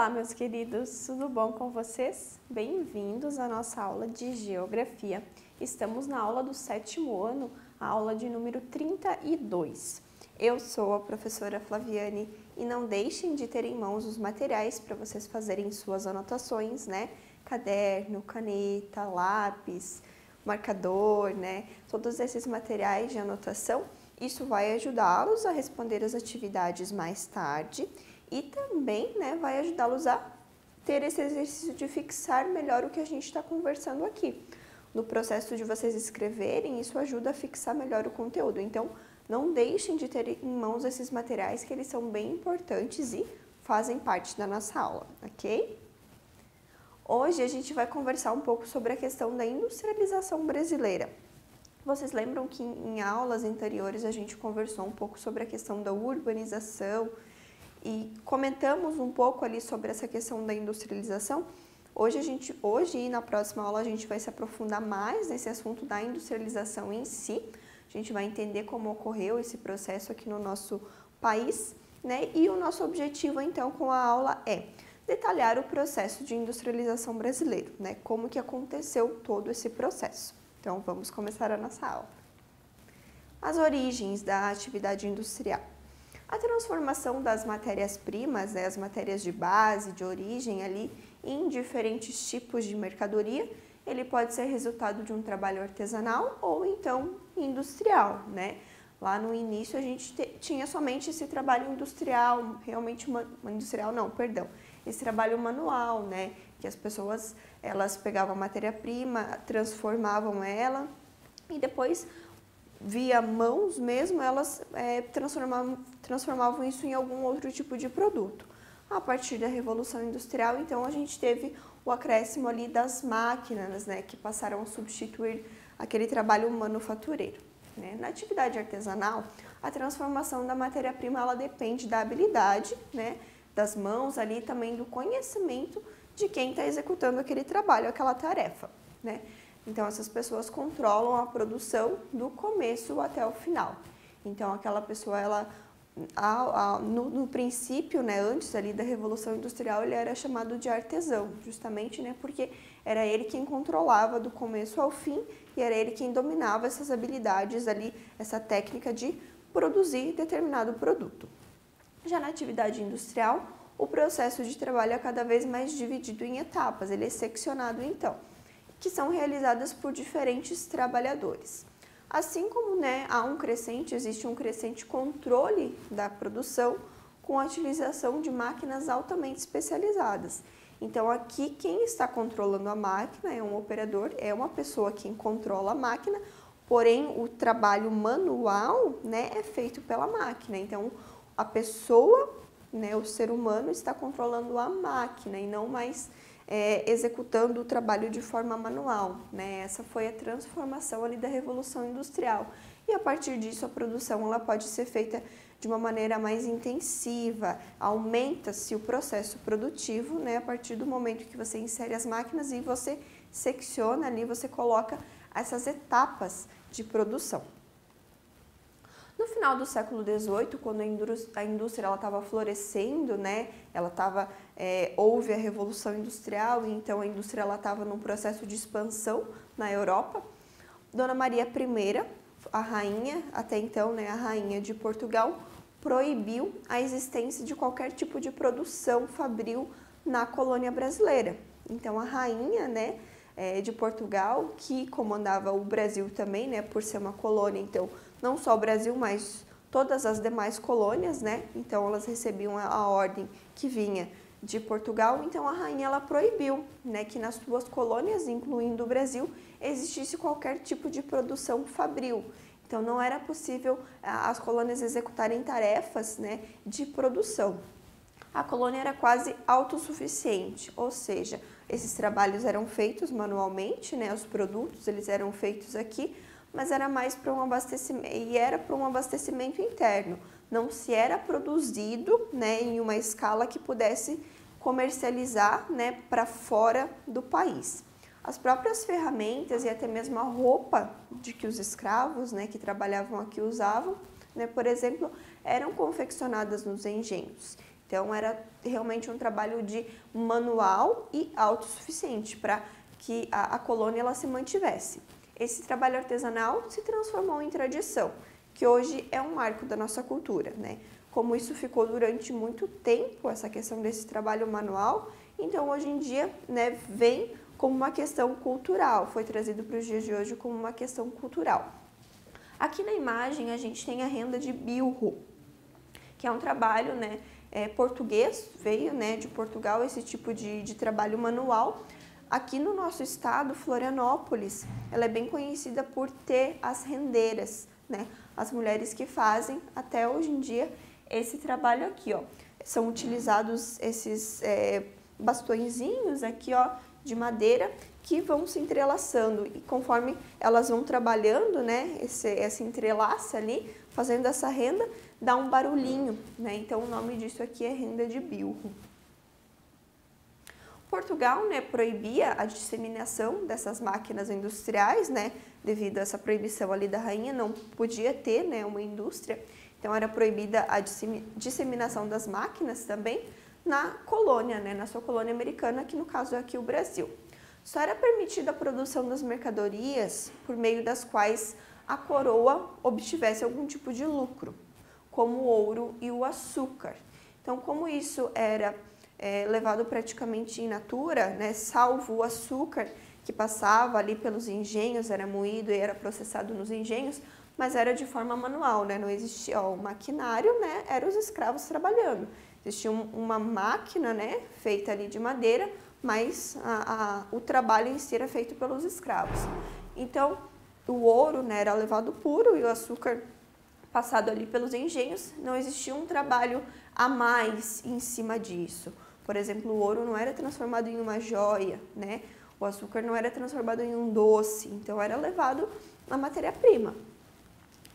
Olá, meus queridos, tudo bom com vocês? Bem-vindos à nossa aula de Geografia. Estamos na aula do 7º ano, a aula de número 32. Eu sou a professora Flaviane e não deixem de ter em mãos os materiais para vocês fazerem suas anotações, né? Caderno, caneta, lápis, marcador, né? Todos esses materiais de anotação, isso vai ajudá-los a responder as atividades mais tarde. E também, né, vai ajudá-los a ter esse exercício de fixar melhor o que a gente está conversando aqui. No processo de vocês escreverem, isso ajuda a fixar melhor o conteúdo. Então, não deixem de ter em mãos esses materiais, que eles são bem importantes e fazem parte da nossa aula, ok? Hoje a gente vai conversar um pouco sobre a questão da industrialização brasileira. Vocês lembram que em aulas anteriores a gente conversou um pouco sobre a questão da urbanização, e comentamos um pouco ali sobre essa questão da industrialização. Hoje e na próxima aula a gente vai se aprofundar mais nesse assunto da industrialização em si. A gente vai entender como ocorreu esse processo aqui no nosso país, né? E o nosso objetivo então com a aula é detalhar o processo de industrialização brasileiro, né? Como que aconteceu todo esse processo. Então vamos começar a nossa aula. As origens da atividade industrial. A transformação das matérias-primas, né, as matérias de base, de origem ali, em diferentes tipos de mercadoria, ele pode ser resultado de um trabalho artesanal ou então industrial, né? Lá no início a gente tinha somente esse trabalho industrial, esse trabalho manual, né? Que as pessoas, elas pegavam a matéria-prima, transformavam ela e depois via mãos mesmo, elas transformavam isso em algum outro tipo de produto. A partir da Revolução Industrial, então, a gente teve o acréscimo ali das máquinas, né, que passaram a substituir aquele trabalho manufatureiro, né? Na atividade artesanal, a transformação da matéria-prima, ela depende da habilidade, né, das mãos ali, também do conhecimento de quem está executando aquele trabalho, aquela tarefa, né? Então, essas pessoas controlam a produção do começo até o final. Então, aquela pessoa, ela, no princípio, né, antes ali da Revolução Industrial, ele era chamado de artesão, justamente, né, porque era ele quem controlava do começo ao fim e era ele quem dominava essas habilidades ali, essa técnica de produzir determinado produto. Já na atividade industrial, o processo de trabalho é cada vez mais dividido em etapas, ele é seccionado então, que são realizadas por diferentes trabalhadores. Assim como, né, existe um crescente controle da produção com a utilização de máquinas altamente especializadas. Então, aqui quem está controlando a máquina é um operador, é uma pessoa quem controla a máquina, porém o trabalho manual, né, é feito pela máquina. Então, a pessoa, né, o ser humano está controlando a máquina e não mais executando o trabalho de forma manual, né? Essa foi a transformação ali da Revolução Industrial. E a partir disso a produção ela pode ser feita de uma maneira mais intensiva, aumenta-se o processo produtivo, né? A partir do momento que você insere as máquinas e você secciona ali, você coloca essas etapas de produção. No final do século XVIII, quando a indústria estava florescendo, né, houve a Revolução Industrial, e então a indústria estava num processo de expansão na Europa. Dona Maria I, a rainha, até então, né, a rainha de Portugal, proibiu a existência de qualquer tipo de produção fabril na colônia brasileira. Então a rainha, né, de Portugal, que comandava o Brasil também, né, por ser uma colônia, então não só o Brasil, mas todas as demais colônias, né, então elas recebiam a ordem que vinha de Portugal, então a rainha ela proibiu, né, que nas suas colônias, incluindo o Brasil, existisse qualquer tipo de produção fabril. Então não era possível as colônias executarem tarefas, né, de produção. A colônia era quase autossuficiente, ou seja, esses trabalhos eram feitos manualmente, né, os produtos eles eram feitos aqui, mas era mais para um abastecimento interno. Não se era produzido, né, em uma escala que pudesse comercializar, né, para fora do país. As próprias ferramentas e até mesmo a roupa de que os escravos, né, que trabalhavam aqui usavam, né, por exemplo, eram confeccionadas nos engenhos. Então, era realmente um trabalho de manual e autossuficiente para que a colônia ela se mantivesse. Esse trabalho artesanal se transformou em tradição, que hoje é um marco da nossa cultura, né? Como isso ficou durante muito tempo, essa questão desse trabalho manual, então hoje em dia, né, vem como uma questão cultural, foi trazido para os dias de hoje como uma questão cultural. Aqui na imagem a gente tem a renda de bilro, que é um trabalho, né, português, veio, né, de Portugal esse tipo de trabalho manual. Aqui no nosso estado, Florianópolis, ela é bem conhecida por ter as rendeiras, né? As mulheres que fazem, até hoje em dia, esse trabalho aqui, ó. São utilizados esses bastõezinhos aqui, ó, de madeira, que vão se entrelaçando. E conforme elas vão trabalhando, né, esse entrelace ali, fazendo essa renda, dá um barulhinho, né? Então, o nome disso aqui é renda de bilro. Portugal, né, proibia a disseminação dessas máquinas industriais, né, devido a essa proibição ali da rainha, não podia ter, né, uma indústria, então era proibida a disseminação das máquinas também na colônia, né, na sua colônia americana, que no caso é aqui o Brasil. Só era permitida a produção das mercadorias por meio das quais a coroa obtivesse algum tipo de lucro, como o ouro e o açúcar. Então, como isso era levado praticamente in natura, né, salvo o açúcar que passava ali pelos engenhos, era moído e era processado nos engenhos, mas era de forma manual, né, não existia o maquinário, né, eram os escravos trabalhando. Existia uma máquina, né, feita ali de madeira, mas o trabalho em si era feito pelos escravos. Então, o ouro, né, era levado puro e o açúcar passado ali pelos engenhos, não existia um trabalho a mais em cima disso. Por exemplo, o ouro não era transformado em uma joia, né? O açúcar não era transformado em um doce, então era levado a matéria-prima.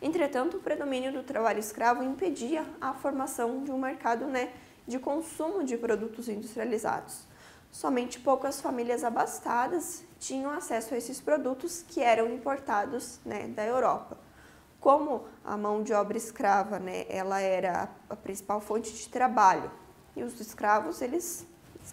Entretanto, o predomínio do trabalho escravo impedia a formação de um mercado, né, de consumo de produtos industrializados. Somente poucas famílias abastadas tinham acesso a esses produtos que eram importados, né, da Europa. Como a mão de obra escrava, né, ela era a principal fonte de trabalho, e os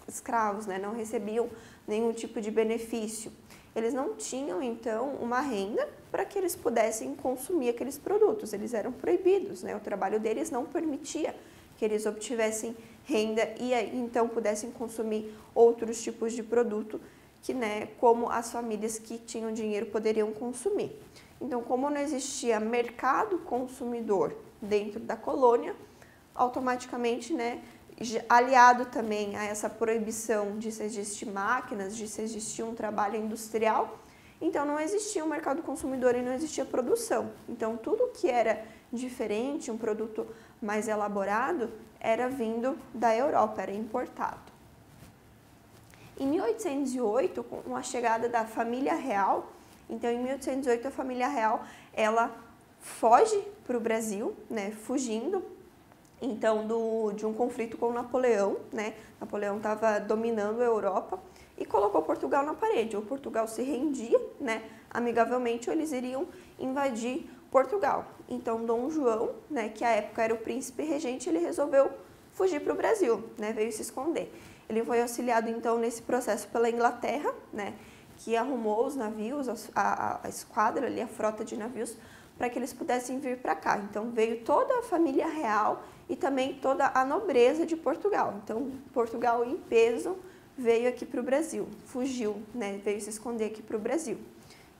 escravos, né, não recebiam nenhum tipo de benefício. Eles não tinham, então, uma renda para que eles pudessem consumir aqueles produtos. Eles eram proibidos, né? O trabalho deles não permitia que eles obtivessem renda e então pudessem consumir outros tipos de produto que, né, como as famílias que tinham dinheiro poderiam consumir. Então, como não existia mercado consumidor dentro da colônia, automaticamente, né, aliado também a essa proibição de se existir máquinas, de se existir um trabalho industrial, então não existia um mercado consumidor e não existia produção. Então, tudo que era diferente, um produto mais elaborado, era vindo da Europa, era importado. Em 1808, com a chegada da família real, então em 1808 a família real, ela foge para o Brasil, né, fugindo então de um conflito com Napoleão, né? Napoleão estava dominando a Europa e colocou Portugal na parede. Ou Portugal se rendia, né, amigavelmente, ou eles iriam invadir Portugal. Então Dom João, né, que à época era o príncipe regente, ele resolveu fugir para o Brasil, né, veio se esconder. Ele foi auxiliado então nesse processo pela Inglaterra, né, que arrumou os navios, a esquadra ali, a frota de navios, para que eles pudessem vir para cá. Então veio toda a família real e também toda a nobreza de Portugal. Então Portugal em peso veio aqui para o Brasil, fugiu, né, veio se esconder aqui para o Brasil.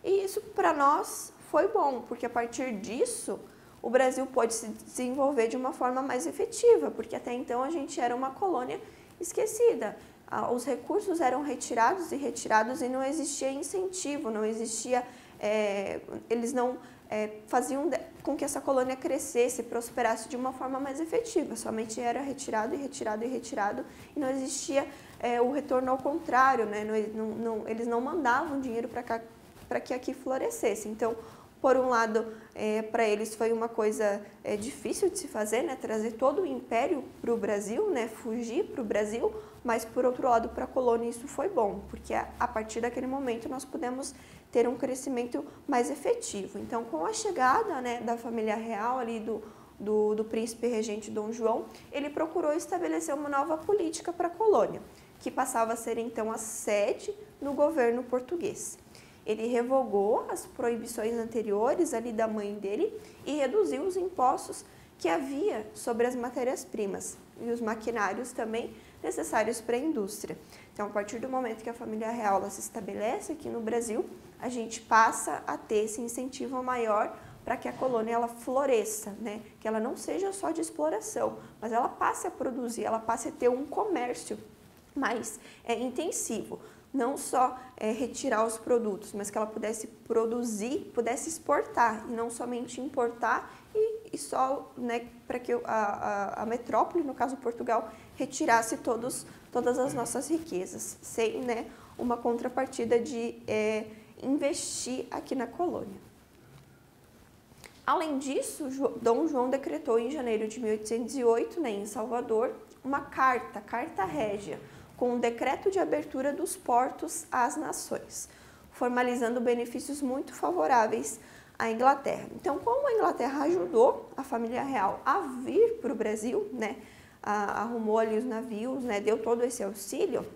E isso para nós foi bom, porque a partir disso o Brasil pôde se desenvolver de uma forma mais efetiva, porque até então a gente era uma colônia esquecida. Os recursos eram retirados e não existia incentivo, não existia, eles não faziam com que essa colônia crescesse, prosperasse de uma forma mais efetiva. Somente era retirado e retirado e retirado e não existia o retorno ao contrário, né? Eles não mandavam dinheiro para que aqui florescesse. Então, por um lado, para eles foi uma coisa difícil de se fazer, né? Trazer todo o império para o Brasil, né? Fugir para o Brasil, mas por outro lado, para a colônia isso foi bom, porque a partir daquele momento nós pudemos ter um crescimento mais efetivo. Então, com a chegada, né, da família real ali do príncipe regente Dom João, ele procurou estabelecer uma nova política para a colônia, que passava a ser então a sede no governo português. Ele revogou as proibições anteriores ali da mãe dele e reduziu os impostos que havia sobre as matérias-primas e os maquinários também necessários para a indústria. Então, a partir do momento que a família real ela se estabelece aqui no Brasil, a gente passa a ter esse incentivo maior para que a colônia ela floresça, né? Que ela não seja só de exploração, mas ela passe a produzir, ela passe a ter um comércio mais intensivo. Não só retirar os produtos, mas que ela pudesse produzir, pudesse exportar e não somente importar e só, né, para que a metrópole, no caso Portugal, retirasse todas as nossas riquezas, sem, né, uma contrapartida de investir aqui na colônia. Além disso, Dom João decretou em janeiro de 1808, né, em Salvador, uma carta régia, com um decreto de abertura dos portos às nações, formalizando benefícios muito favoráveis à Inglaterra. Então, como a Inglaterra ajudou a família real a vir para o Brasil, né, arrumou ali os navios, né, deu todo esse auxílio,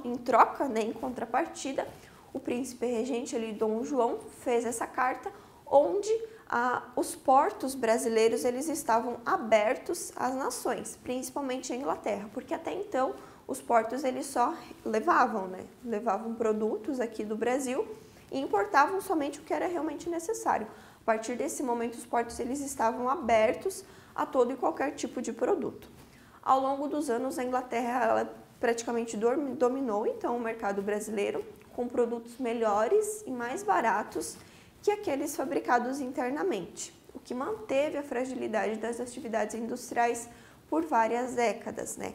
em troca, né, em contrapartida, o príncipe regente ali, Dom João, fez essa carta onde os portos brasileiros eles estavam abertos às nações, principalmente a Inglaterra, porque até então os portos eles só levavam produtos aqui do Brasil e importavam somente o que era realmente necessário. A partir desse momento, os portos eles estavam abertos a todo e qualquer tipo de produto. Ao longo dos anos, a Inglaterra ela praticamente dominou então o mercado brasileiro com produtos melhores e mais baratos que aqueles fabricados internamente, o que manteve a fragilidade das atividades industriais por várias décadas, né?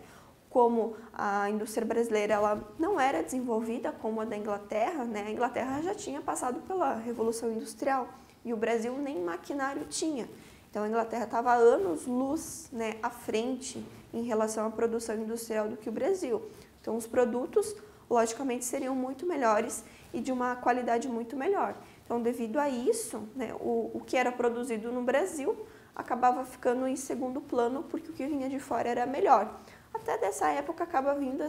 Como a indústria brasileira ela não era desenvolvida como a da Inglaterra, né? A Inglaterra já tinha passado pela Revolução Industrial e o Brasil nem maquinário tinha. Então a Inglaterra estava anos-luz, né, à frente em relação à produção industrial do que o Brasil. Então os produtos, logicamente, seriam muito melhores e de uma qualidade muito melhor. Então, devido a isso, né, o que era produzido no Brasil acabava ficando em segundo plano porque o que vinha de fora era melhor. Até dessa época acaba vindo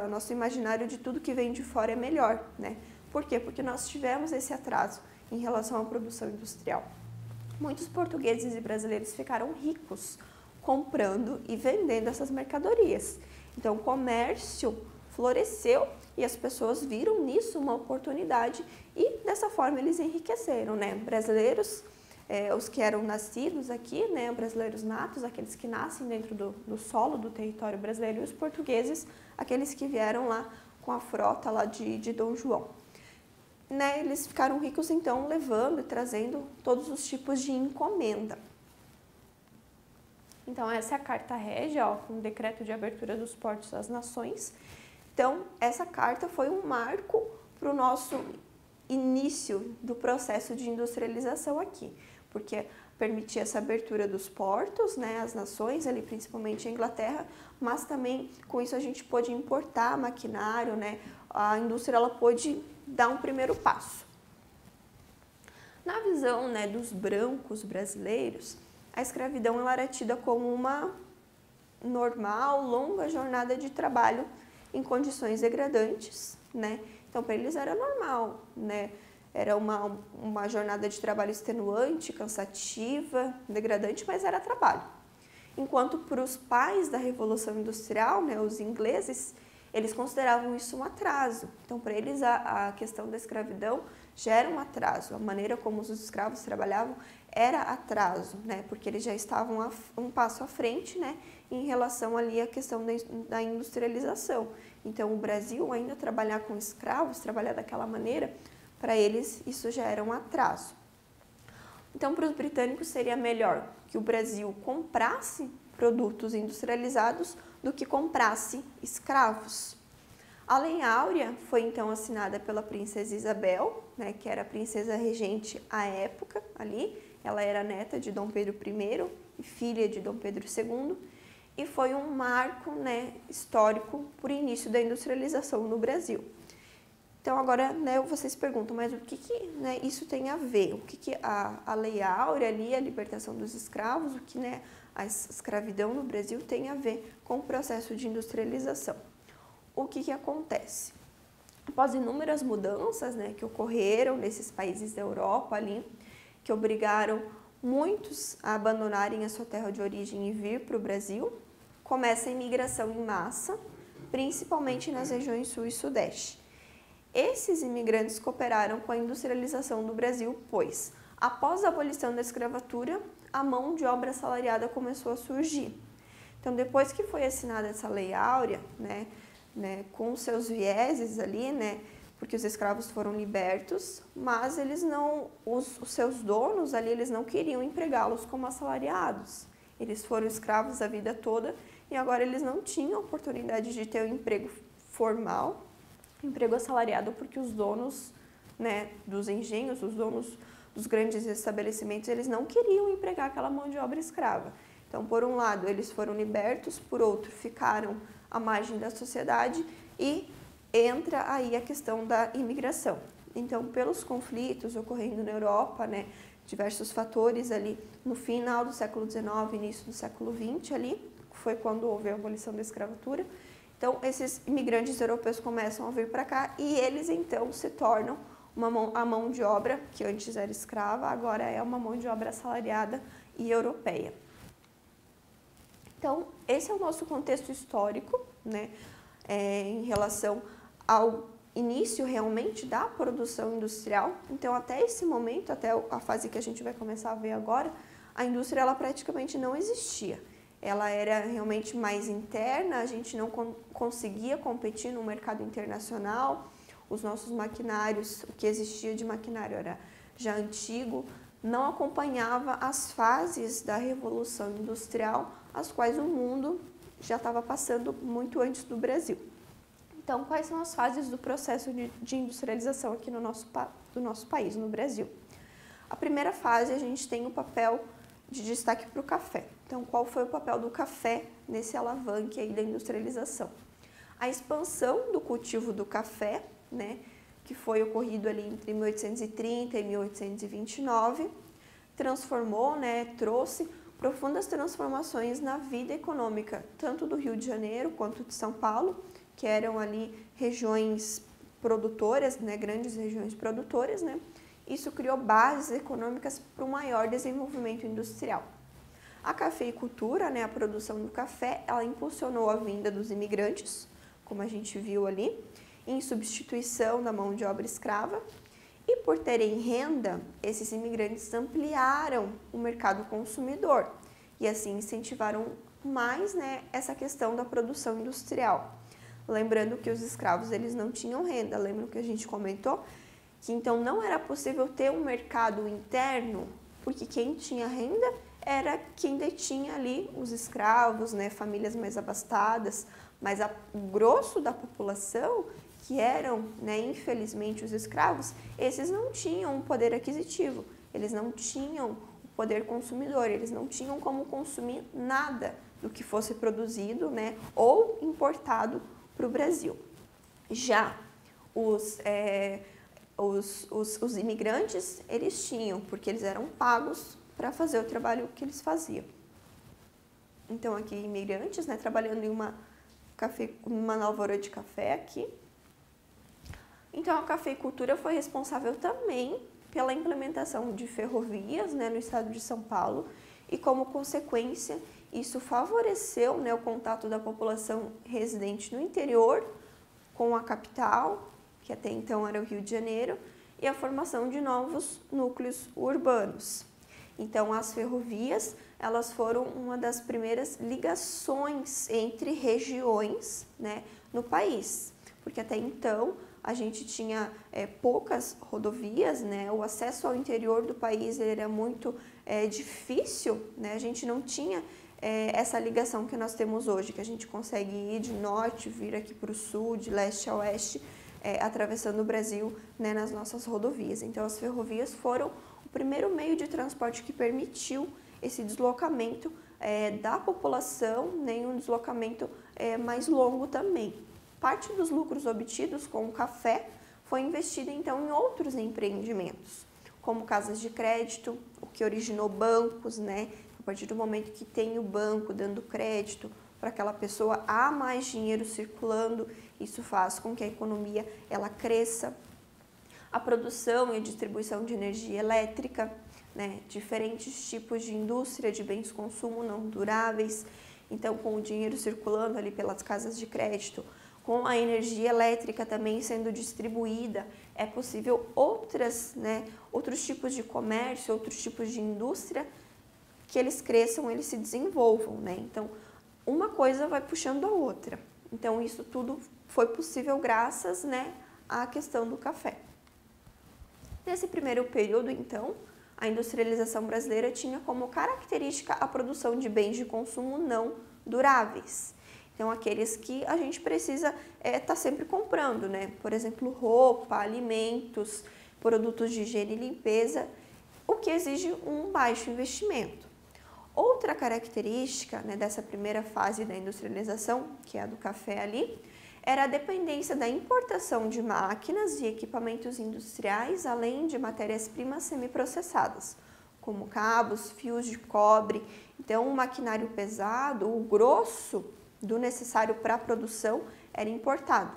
nosso imaginário de tudo que vem de fora é melhor, né? Por quê? Porque nós tivemos esse atraso em relação à produção industrial. Muitos portugueses e brasileiros ficaram ricos comprando e vendendo essas mercadorias. Então, o comércio floresceu e as pessoas viram nisso uma oportunidade e dessa forma eles enriqueceram, né? Brasileiros, os que eram nascidos aqui, né? Brasileiros natos, aqueles que nascem dentro do solo do território brasileiro, e os portugueses, aqueles que vieram lá com a frota lá de Dom João. Né? Eles ficaram ricos então levando e trazendo todos os tipos de encomenda. Então essa é a carta régia, ó, com o decreto de abertura dos portos às nações. Então, essa carta foi um marco para o nosso início do processo de industrialização aqui, porque permitia essa abertura dos portos, né, às nações, ali principalmente a Inglaterra, mas também com isso a gente pôde importar maquinário, né, a indústria ela pôde dar um primeiro passo. Na visão, né, dos brancos brasileiros, a escravidão ela era tida como uma normal, longa jornada de trabalho em condições degradantes, né? Então, para eles era normal, né? Era uma jornada de trabalho extenuante, cansativa, degradante, mas era trabalho. Enquanto para os pais da Revolução Industrial, né, os ingleses, eles consideravam isso um atraso. Então, para eles, a questão da escravidão já era um atraso. A maneira como os escravos trabalhavam era atraso, né? Porque eles já estavam um passo à frente, né? Em relação ali à questão da industrialização. Então, o Brasil ainda trabalhar com escravos, trabalhar daquela maneira, para eles isso já era um atraso. Então, para os britânicos seria melhor que o Brasil comprasse produtos industrializados do que comprasse escravos. A Lei Áurea foi então assinada pela princesa Isabel, né, que era a princesa regente à época ali. Ela era neta de Dom Pedro I e filha de Dom Pedro II, e foi um marco, né, histórico para o início da industrialização no Brasil. Então, agora, né, vocês perguntam, mas o que, né, isso tem a ver? O que, a Lei Áurea ali, a libertação dos escravos, o que, né, a escravidão no Brasil tem a ver com o processo de industrialização? O que acontece? Após inúmeras mudanças, né, que ocorreram nesses países da Europa ali, que obrigaram muitos a abandonarem a sua terra de origem e vir para o Brasil, começa a imigração em massa, principalmente nas regiões sul e sudeste. Esses imigrantes cooperaram com a industrialização do Brasil, pois, após a abolição da escravatura, a mão de obra assalariada começou a surgir. Então, depois que foi assinada essa Lei Áurea, né, com seus vieses ali, né, porque os escravos foram libertos, mas eles não, os seus donos ali, eles não queriam empregá-los como assalariados. Eles foram escravos a vida toda e agora eles não tinham oportunidade de ter um emprego formal, emprego assalariado, porque os donos, né, dos engenhos, os donos dos grandes estabelecimentos, eles não queriam empregar aquela mão de obra escrava. Então, por um lado, eles foram libertos, por outro, ficaram à margem da sociedade e entra aí a questão da imigração. Então, pelos conflitos ocorrendo na Europa, né, diversos fatores ali no final do século XIX, início do século XX ali, foi quando houve a abolição da escravatura. Então, esses imigrantes europeus começam a vir para cá e eles, então, se tornam a mão de obra, que antes era escrava, agora é uma mão de obra assalariada e europeia. Então, esse é o nosso contexto histórico, né, em relação ao início realmente da produção industrial. Então, até esse momento, até a fase que a gente vai começar a ver agora, a indústria ela praticamente não existia. Ela era realmente mais interna, a gente não conseguia competir no mercado internacional, os nossos maquinários, o que existia de maquinário era já antigo, não acompanhava as fases da Revolução Industrial, as quais o mundo já estava passando muito antes do Brasil. Então, quais são as fases do processo de industrialização aqui do nosso país, no Brasil? A primeira fase, a gente tem o papel de destaque para o café. Então, qual foi o papel do café nesse alavanque aí da industrialização? A expansão do cultivo do café, né, que foi ocorrido ali entre 1830 e 1829, transformou, né, trouxe profundas transformações na vida econômica, tanto do Rio de Janeiro quanto de São Paulo, que eram ali regiões produtoras, né, grandes regiões produtoras, né? Isso criou bases econômicas para um maior desenvolvimento industrial. A cafeicultura, né, a produção do café, ela impulsionou a vinda dos imigrantes, como a gente viu ali, em substituição da mão de obra escrava. E por terem renda, esses imigrantes ampliaram o mercado consumidor e assim incentivaram mais, né, essa questão da produção industrial. Lembrando que os escravos eles não tinham renda, lembram que a gente comentou? Que então não era possível ter um mercado interno, porque quem tinha renda era quem detinha ali os escravos, né, famílias mais abastadas, mas o grosso da população, que eram, né, infelizmente, os escravos, esses não tinham um poder aquisitivo, eles não tinham o poder consumidor, eles não tinham como consumir nada do que fosse produzido, né, ou importado para o Brasil. Já os imigrantes, eles tinham, porque eles eram pagos para fazer o trabalho que eles faziam. Então, aqui, imigrantes, né, trabalhando em uma lavoura de café aqui. Então, a cafeicultura foi responsável também pela implementação de ferrovias, né, no estado de São Paulo e, como consequência, isso favoreceu, né, o contato da população residente no interior com a capital, que até então era o Rio de Janeiro, e a formação de novos núcleos urbanos. Então, as ferrovias, elas foram uma das primeiras ligações entre regiões, né, no país, porque até então a gente tinha poucas rodovias, né, o acesso ao interior do país era muito difícil, né, a gente não tinha essa ligação que nós temos hoje, que a gente consegue ir de norte, vir aqui para o sul, de leste a oeste, atravessando o Brasil, né, nas nossas rodovias. Então, as ferrovias foram o primeiro meio de transporte que permitiu esse deslocamento da população, né, um deslocamento mais longo também. Parte dos lucros obtidos com o café foi investida então em outros empreendimentos, como casas de crédito, o que originou bancos, né? A partir do momento que tem o banco dando crédito para aquela pessoa, há mais dinheiro circulando, isso faz com que a economia ela cresça. A produção e a distribuição de energia elétrica, né? Diferentes tipos de indústria de bens de consumo não duráveis. Então, com o dinheiro circulando ali pelas casas de crédito, com a energia elétrica também sendo distribuída, é possível outros tipos de comércio, outros tipos de indústria que eles cresçam, eles se desenvolvam, né? Então, uma coisa vai puxando a outra. Então, isso tudo foi possível graças, né, à questão do café. Nesse primeiro período, então, a industrialização brasileira tinha como característica a produção de bens de consumo não duráveis. Então, aqueles que a gente precisa estar sempre comprando, né? Por exemplo, roupa, alimentos, produtos de higiene e limpeza, o que exige um baixo investimento. Outra característica, né, dessa primeira fase da industrialização, que é a do café ali, era a dependência da importação de máquinas e equipamentos industriais, além de matérias-primas semiprocessadas, como cabos, fios de cobre. Então, o maquinário pesado, o grosso do necessário para a produção era importado.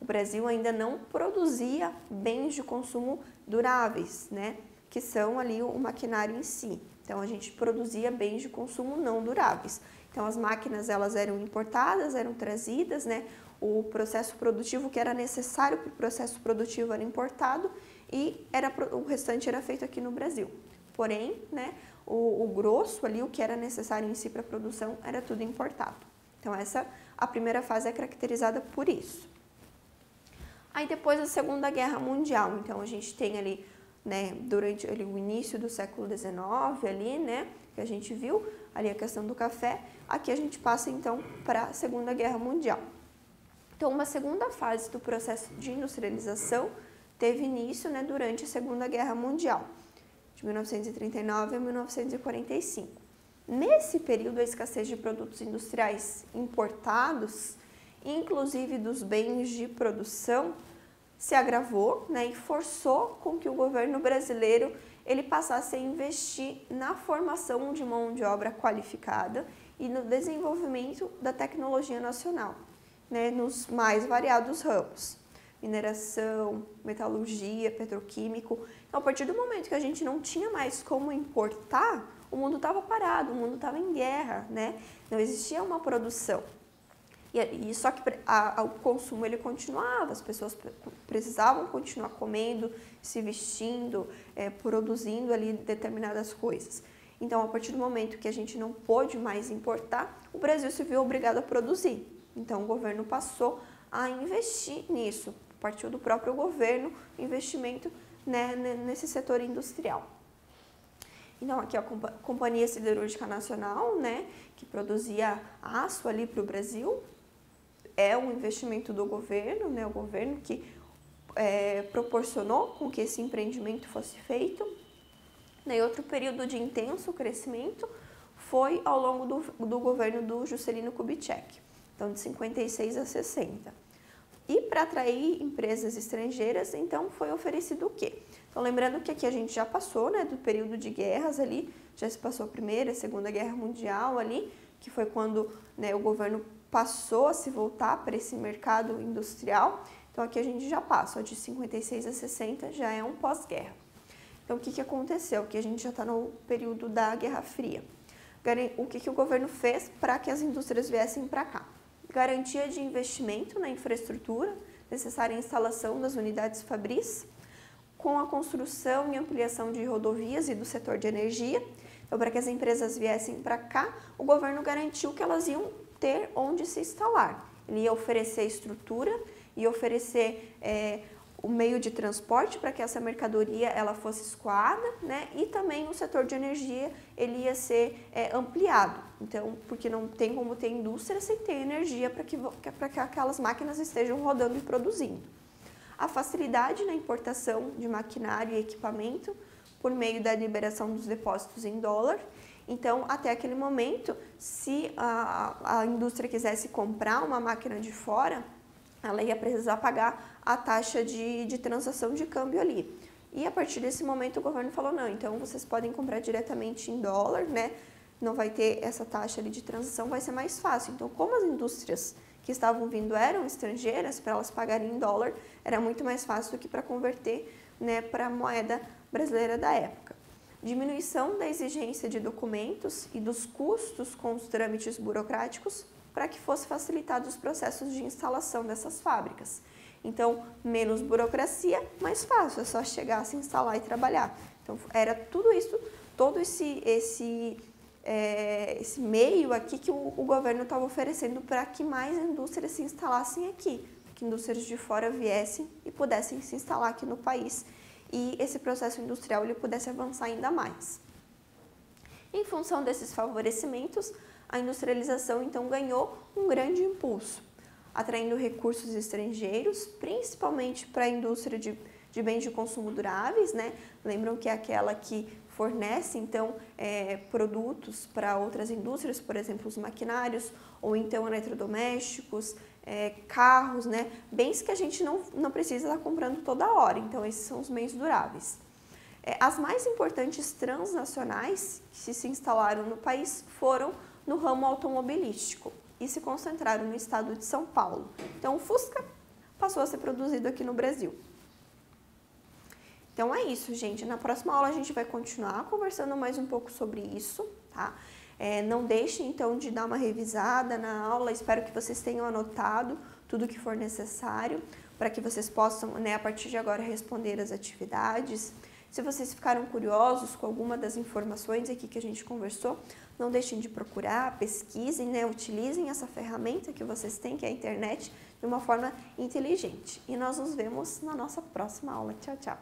O Brasil ainda não produzia bens de consumo duráveis, né, que são ali o maquinário em si. Então, a gente produzia bens de consumo não duráveis. Então, as máquinas elas eram importadas, eram trazidas, né? O processo produtivo que era necessário para o processo produtivo era importado e o restante era feito aqui no Brasil. Porém, né, o grosso ali, o que era necessário em si para a produção, era tudo importado. Então, a primeira fase é caracterizada por isso. Aí, depois da Segunda Guerra Mundial, então, a gente tem ali, né, durante ali, o início do século XIX, ali, né, que a gente viu, ali a questão do café, aqui a gente passa, então, para a Segunda Guerra Mundial. Então, uma segunda fase do processo de industrialização teve início, né, durante a Segunda Guerra Mundial, de 1939 a 1945. Nesse período, a escassez de produtos industriais importados, inclusive dos bens de produção, se agravou, né, e forçou com que o governo brasileiro ele passasse a investir na formação de mão de obra qualificada e no desenvolvimento da tecnologia nacional, né, nos mais variados ramos, mineração, metalurgia, petroquímico. Então, a partir do momento que a gente não tinha mais como importar, o mundo estava parado, o mundo estava em guerra, né? Não existia uma produção. E só que o consumo ele continuava, as pessoas precisavam continuar comendo, se vestindo, produzindo ali determinadas coisas. Então, a partir do momento que a gente não pôde mais importar, o Brasil se viu obrigado a produzir. Então, o governo passou a investir nisso, partiu do próprio governo, investimento, né, nesse setor industrial. Então, aqui a Companhia Siderúrgica Nacional, né, que produzia aço ali para o Brasil, é um investimento do governo, né, o governo que proporcionou com que esse empreendimento fosse feito. E outro período de intenso crescimento foi ao longo do governo do Juscelino Kubitschek, então de 56 a 60. E para atrair empresas estrangeiras, então foi oferecido o quê? Então lembrando que aqui a gente já passou, né, do período de guerras ali, já se passou a Primeira e Segunda Guerra Mundial ali, que foi quando, né, o governo passou a se voltar para esse mercado industrial. Então aqui a gente já passa, de 56 a 60 já é um pós-guerra. Então o que aconteceu? Que a gente já está no período da Guerra Fria. O que o governo fez para que as indústrias viessem para cá? Garantia de investimento na infraestrutura, necessária instalação das unidades fabris, com a construção e ampliação de rodovias e do setor de energia. Então, para que as empresas viessem para cá, o governo garantiu que elas iam ter onde se instalar. Ele ia oferecer estrutura, ia oferecer o meio de transporte para que essa mercadoria ela fosse escoada, né? E também o setor de energia ele ia ser ampliado. Então, porque não tem como ter indústria sem ter energia para que aquelas máquinas estejam rodando e produzindo. A facilidade na importação de maquinário e equipamento por meio da liberação dos depósitos em dólar. Então, até aquele momento, se a indústria quisesse comprar uma máquina de fora, ela ia precisar pagar a taxa de transação de câmbio ali. E a partir desse momento o governo falou, não, então vocês podem comprar diretamente em dólar, né? Não vai ter essa taxa ali de transação, vai ser mais fácil. Então, como as indústrias que estavam vindo eram estrangeiras, para elas pagarem em dólar, era muito mais fácil do que para converter, né, para a moeda brasileira da época. Diminuição da exigência de documentos e dos custos com os trâmites burocráticos para que fosse facilitados os processos de instalação dessas fábricas. Então, menos burocracia, mais fácil, é só chegar, se instalar e trabalhar. Então, era tudo isso, todo esse meio aqui que o governo estava oferecendo para que mais indústrias se instalassem aqui, que indústrias de fora viessem e pudessem se instalar aqui no país e esse processo industrial ele pudesse avançar ainda mais. Em função desses favorecimentos, a industrialização então ganhou um grande impulso, atraindo recursos estrangeiros, principalmente para a indústria de bens de consumo duráveis, né? Lembram que é aquela que fornece, então, produtos para outras indústrias, por exemplo, os maquinários, ou então eletrodomésticos, carros, né? Bens que a gente não precisa estar comprando toda hora, então esses são os bens duráveis. As mais importantes transnacionais que se instalaram no país foram no ramo automobilístico e se concentraram no estado de São Paulo. Então, o Fusca passou a ser produzido aqui no Brasil. Então, é isso, gente. Na próxima aula, a gente vai continuar conversando mais um pouco sobre isso, tá? Não deixem, então, de dar uma revisada na aula. Espero que vocês tenham anotado tudo que for necessário para que vocês possam, né, a partir de agora, responder as atividades. Se vocês ficaram curiosos com alguma das informações aqui que a gente conversou, não deixem de procurar, pesquisem, né, utilizem essa ferramenta que vocês têm, que é a internet, de uma forma inteligente. E nós nos vemos na nossa próxima aula. Tchau, tchau!